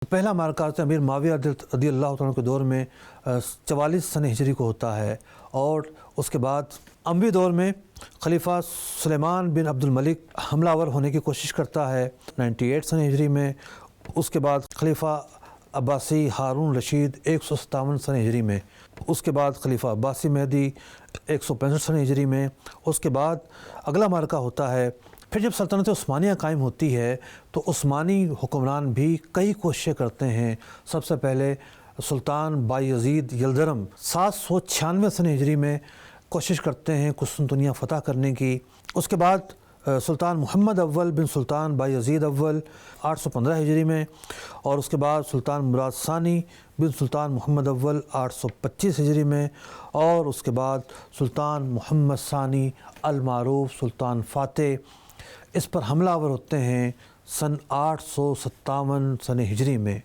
پہلا معرکہ حضرت امیر معاویہ رضی اللہ تعالیٰ کے دور میں 44 سن ہجری کو ہوتا ہے، اور اس کے بعد اموی دور میں خلیفہ سلیمان بن عبد الملک حملہ آور ہونے کی کوشش کرتا ہے 98 سن ہجری میں۔ اس کے بعد خلیفہ عباسی ہارون رشید 157 سن ہجری میں۔ اس کے بعد خلیفہ عباسی مہدی 165 سن ہجری میں۔ اس کے بعد اگلا معرکہ ہوتا ہے، پھر جب سلطنت عثمانیہ قائم ہوتی ہے تو عثمانی حکمران بھی کئی کوششیں کرتے ہیں۔ سب سے پہلے سلطان بایزید یلدرم 796 سن ہجری میں کوشش کرتے ہیں قسطنطنیہ فتح کرنے کی۔ اس کے بعد سلطان محمد اول بن سلطان بایزید اول 815 ہجری میں، اور اس کے بعد سلطان مراد ثانی بن سلطان محمد اول 825 ہجری میں، اور اس کے بعد سلطان محمد ثانی المعروف سلطان فاتح اس پر حملہ آور ہوتے ہیں سن 857 سن ہجری میں۔